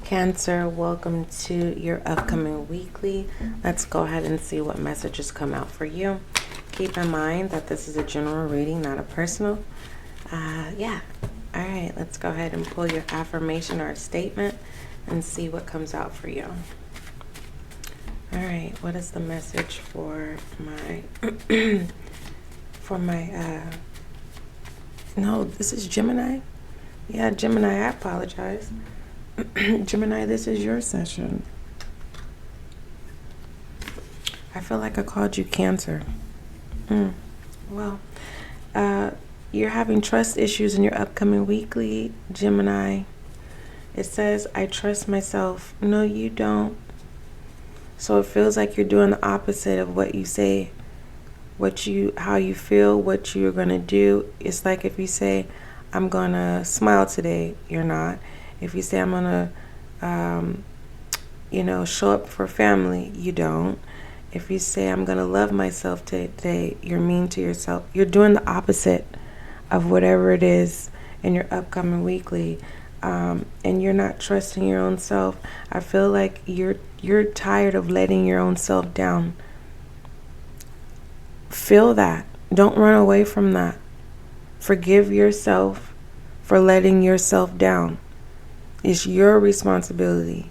Cancer, welcome to your upcoming weekly. Let's go ahead and see what messages come out for you. Keep in mind that this is a general reading, not a personal. Yeah. All right, let's go ahead and pull your affirmation or statement and see what comes out for you. All right, what is the message for my no, this is Gemini. Yeah, Gemini, I apologize. Gemini, this is your session. I feel like I called you Cancer. Well, you're having trust issues in your upcoming weekly, Gemini. It says, I trust myself. No, you don't. So it feels like you're doing the opposite of what you say, how you feel, what you're going to do. It's like if you say, I'm going to smile today, you're not. If you say I'm going to, show up for family, you don't. If you say I'm going to love myself today, you're mean to yourself. You're doing the opposite of whatever it is in your upcoming weekly. And you're not trusting your own self. I feel like you're tired of letting your own self down. Feel that. Don't run away from that. Forgive yourself for letting yourself down. It's your responsibility.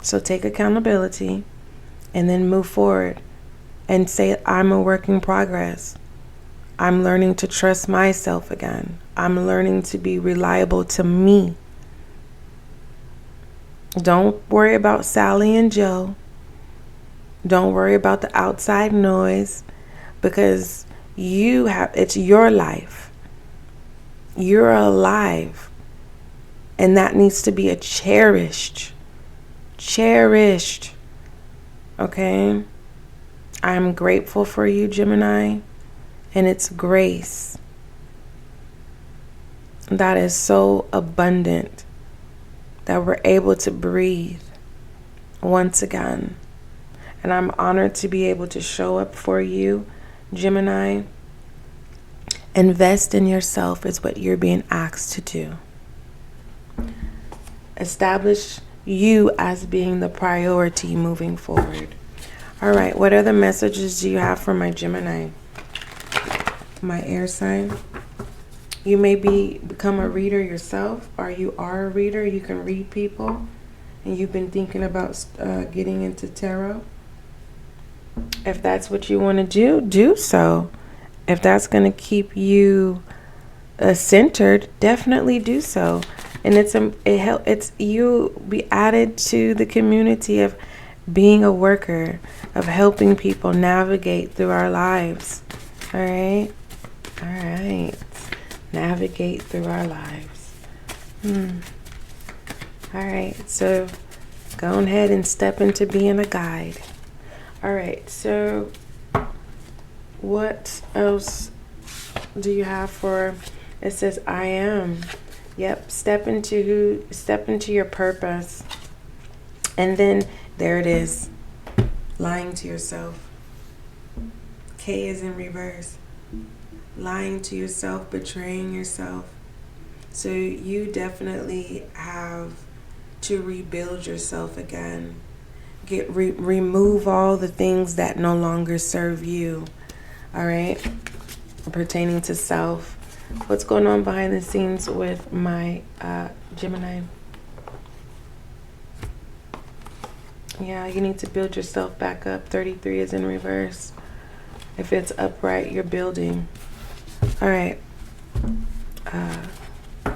So take accountability and then move forward and say, I'm a work in progress. I'm learning to trust myself again. I'm learning to be reliable to me. Don't worry about Sally and Joe. Don't worry about the outside noise, because it's your life. You're alive. And that needs to be cherished. Okay? I'm grateful for you, Gemini. And it's grace. That is so abundant that we're able to breathe once again. And I'm honored to be able to show up for you, Gemini. Invest in yourself is what you're being asked to do. Establish you as being the priority moving forward. All right, what other messages do you have for my Gemini? My air sign. You may become a reader yourself, or you are a reader. You can read people, and you've been thinking about getting into tarot. If that's what you want to do so. If that's going to keep you centered, definitely do so. And it's you be added to the community of being a worker, of helping people navigate through our lives. All right. Navigate through our lives. All right. So go ahead and step into being a guide. All right. So what else do you have for? It says, I am. Yep. Step into your purpose. And then there it is. Lying to yourself. K is in reverse. Lying to yourself, betraying yourself. So you definitely have to rebuild yourself again. Remove all the things that no longer serve you. All right? Pertaining to self. What's going on behind the scenes with my Gemini? Yeah, you need to build yourself back up. 33 is in reverse. If it's upright, you're building. All right.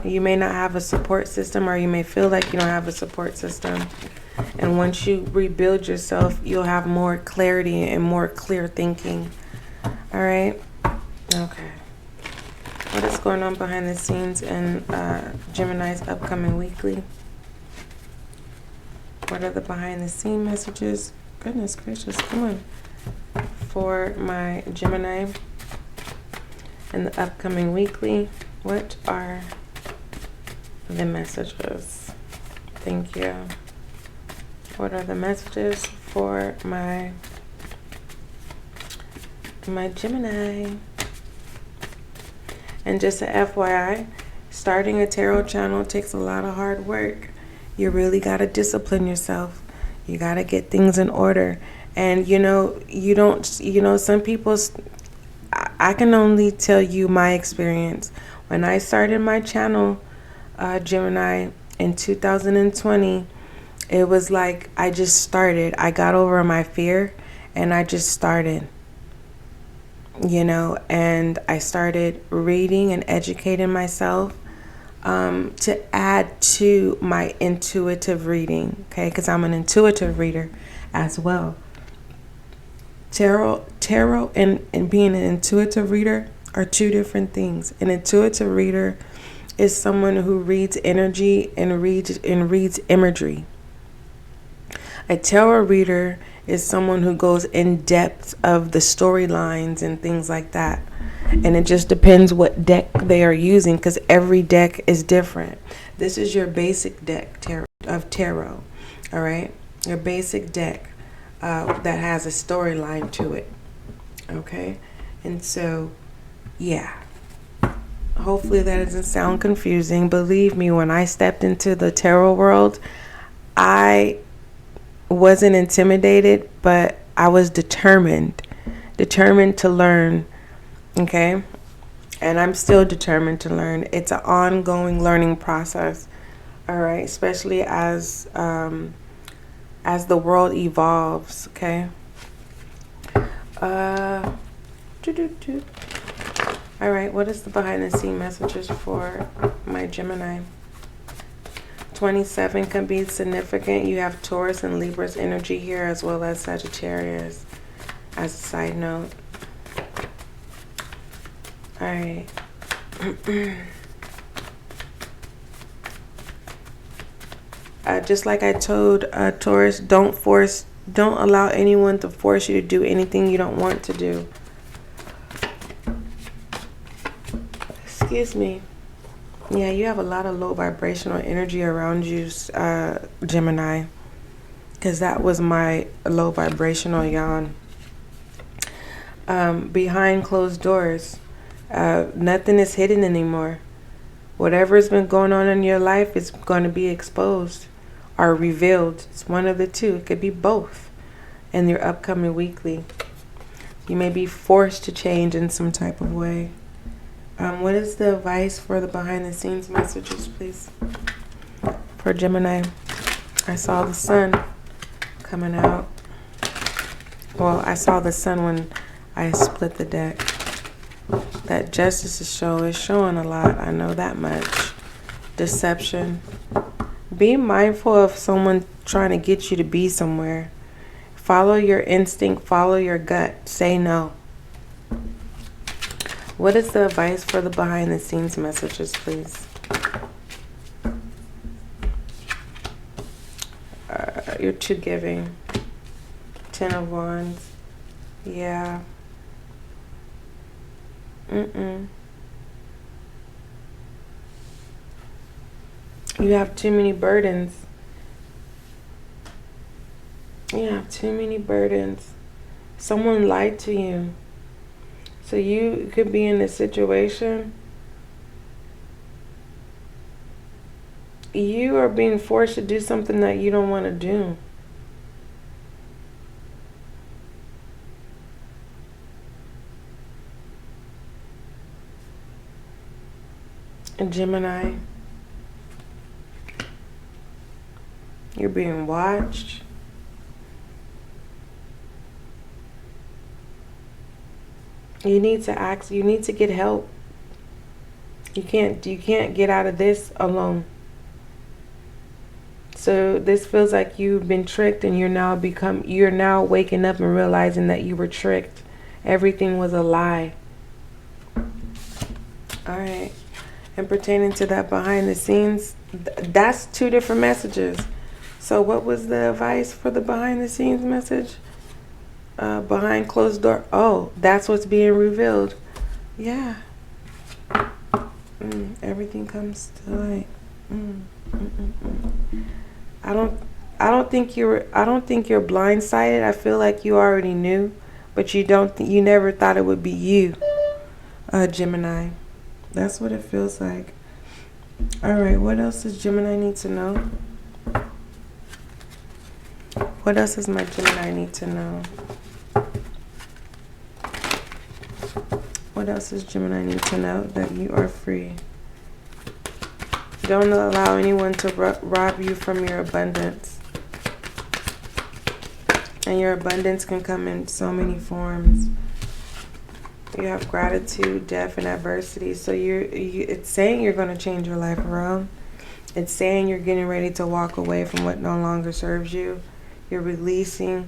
You may not have a support system, or you may feel like you don't have a support system. And once you rebuild yourself, you'll have more clarity and more clear thinking. All right? Okay. What is going on behind the scenes in Gemini's upcoming weekly? What are the behind the scene messages? Goodness gracious, come on. For my Gemini in the upcoming weekly, what are the messages? Thank you. What are the messages for my Gemini? And just a FYI, starting a tarot channel takes a lot of hard work. You really got to discipline yourself. You got to get things in order. And, some people, I can only tell you my experience. When I started my channel, Gemini, in 2020, it was like I just started. I got over my fear and I just started. And I started reading and educating myself to add to my intuitive reading, okay? Because I'm an intuitive reader as well. Tarot and being an intuitive reader are two different things. An intuitive reader is someone who reads energy and reads imagery. A tarot reader is someone who goes in depth of the storylines and things like that. And it just depends what deck they are using, because every deck is different. This is your basic deck of tarot, all right? Your basic deck that has a storyline to it, okay? And so, yeah. Hopefully that doesn't sound confusing. Believe me, when I stepped into the tarot world, I wasn't intimidated, but I was determined to learn, okay? And I'm still determined to learn. It's an ongoing learning process, all right? Especially as the world evolves, okay? All right, what is the behind the scene messages for my Gemini? 27 can be significant. You have Taurus and Libra's energy here, as well as Sagittarius, as a side note. All right. Just like I told Taurus, don't allow anyone to force you to do anything you don't want to do. Excuse me. Yeah, you have a lot of low vibrational energy around you, Gemini, because that was my low vibrational yawn. Behind closed doors, nothing is hidden anymore. Whatever's been going on in your life is going to be exposed or revealed. It's one of the two. It could be both in your upcoming weekly. You may be forced to change in some type of way. What is the advice for the behind the scenes messages, please? For Gemini, I saw the sun coming out. Well, I saw the sun when I split the deck. That justice is showing a lot. I know that much. Deception. Be mindful of someone trying to get you to be somewhere. Follow your instinct. Follow your gut. Say no. What is the advice for the behind the scenes messages, please? You're too giving. 10 of Wands. Yeah. You have too many burdens. You have too many burdens. Someone lied to you. So you could be in a situation, you are being forced to do something that you don't want to do. And Gemini, you're being watched. You need to get help. You can't get out of this alone. So this feels like you've been tricked, and you're now waking up and realizing that you were tricked. Everything was a lie. All right. And pertaining to that behind the scenes, that's two different messages. So what was the advice for the behind the scenes message? Behind closed door. Oh, that's what's being revealed. Yeah. Everything comes to light. I don't think you're blindsided. I feel like you already knew, but you never thought it would be you, Gemini. That's what it feels like. All right, what else does Gemini need to know? What else does my Gemini need to know? What else does Gemini need to know? That you are free. Don't allow anyone to rob you from your abundance. And your abundance can come in so many forms. You have gratitude, death, and adversity. So it's saying you're going to change your life around. It's saying you're getting ready to walk away from what no longer serves you. You're releasing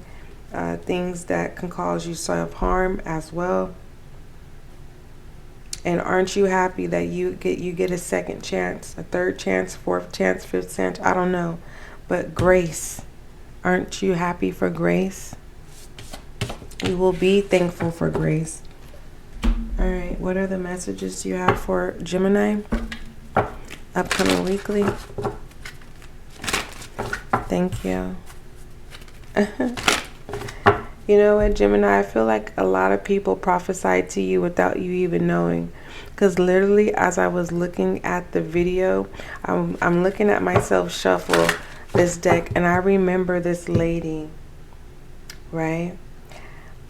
things that can cause you self-harm as well. And aren't you happy that you get a second chance, a third chance, fourth chance, fifth chance? I don't know. But grace. Aren't you happy for grace? You will be thankful for grace. All right. What are the messages you have for Gemini? Upcoming weekly. Thank you. You know what, Gemini? I feel like a lot of people prophesied to you without you even knowing. Because literally, as I was looking at the video, I'm looking at myself shuffle this deck, and I remember this lady, right?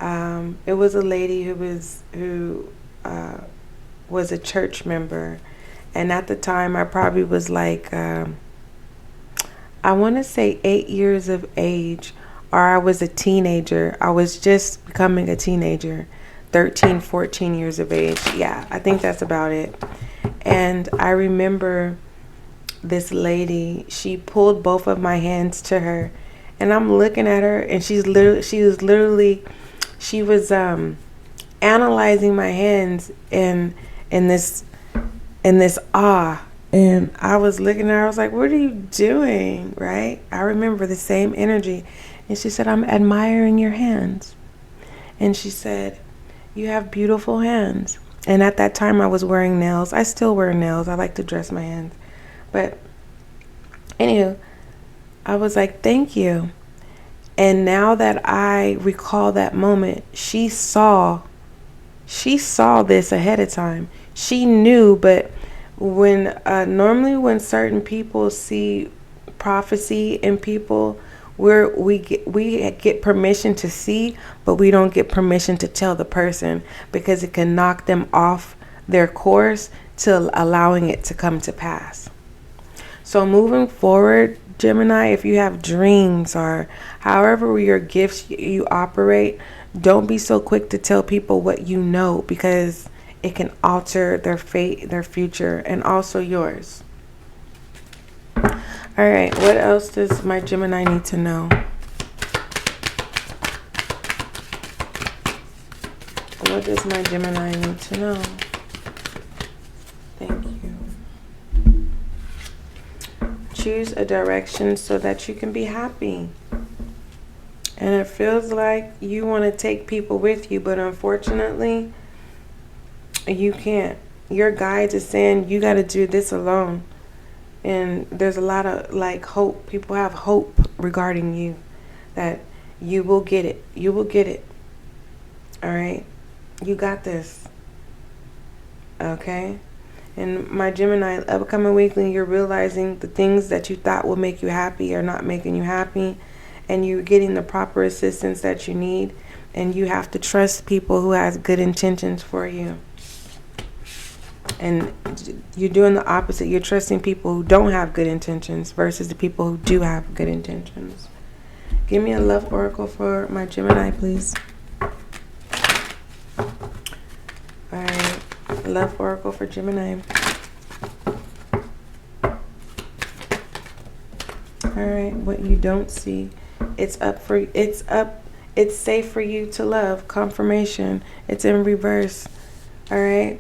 It was a lady who was a church member, and at the time, I probably was like, I want to say 8 years of age. Or I was a teenager. I was just becoming a teenager, 13, 14 years of age. Yeah, I think that's about it. And I remember this lady, she pulled both of my hands to her. And I'm looking at her, and she was analyzing my hands in this awe. And I was looking at her, I was like, what are you doing, right? I remember the same energy. And she said, I'm admiring your hands. And she said, you have beautiful hands. And at that time, I was wearing nails. I still wear nails. I like to dress my hands. But anywho, I was like, thank you. And now that I recall that moment, she saw this ahead of time. She knew, but normally when certain people see prophecy in people, we get permission to see, but we don't get permission to tell the person, because it can knock them off their course to allowing it to come to pass. So moving forward, Gemini, if you have dreams or however your gifts you operate, don't be so quick to tell people what you know, because it can alter their fate, their future, and also yours. All right, what else does my Gemini need to know? What does my Gemini need to know? Thank you. Choose a direction so that you can be happy. And it feels like you want to take people with you, but unfortunately, you can't. Your guides is saying you got to do this alone. And there's a lot of hope. People have hope regarding you, that you will get it. You will get it. All right. You got this. Okay. And my Gemini, upcoming weekly, you're realizing the things that you thought would make you happy are not making you happy. And you're getting the proper assistance that you need. And you have to trust people who has good intentions for you. And you're doing the opposite. You're trusting people who don't have good intentions versus the people who do have good intentions. Give me a love oracle for my Gemini, please. All right. Love oracle for Gemini. All right. What you don't see. It's safe for you to love. Confirmation. It's in reverse. All right.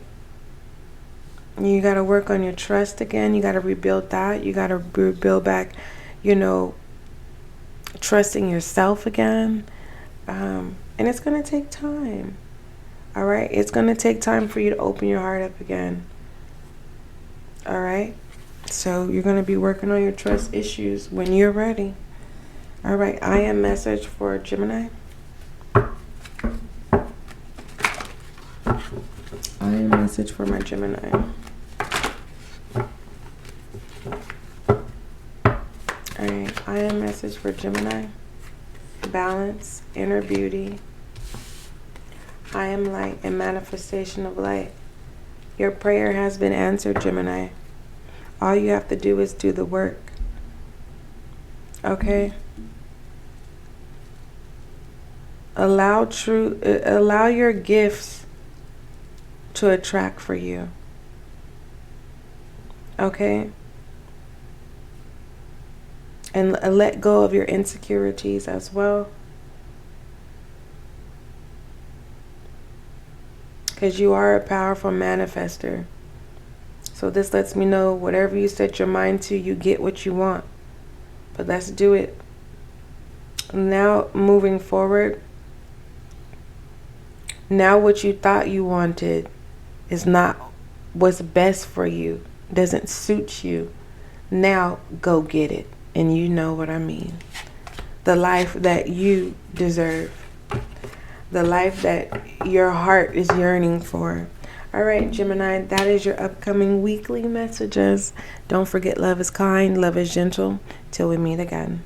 You got to work on your trust again. You got to rebuild that. You got to rebuild back, trusting yourself again. And it's going to take time. All right. It's going to take time for you to open your heart up again. All right. So you're going to be working on your trust issues when you're ready. All right. I am message for Gemini. I am message for my Gemini. Alright, I am message for Gemini. balance, inner beauty. I am light and manifestation of light. Your prayer has been answered, Gemini. All you have to do is do the work. Okay? Allow your gifts to attract for you. Okay? And let go of your insecurities as well. Because you are a powerful manifester. So this lets me know whatever you set your mind to, you get what you want. But let's do it. Now, moving forward, now what you thought you wanted is not what's best for you. Doesn't suit you. Now, go get it. And you know what I mean. The life that you deserve. The life that your heart is yearning for. All right, Gemini, that is your upcoming weekly messages. Don't forget, love is kind, love is gentle. Till we meet again.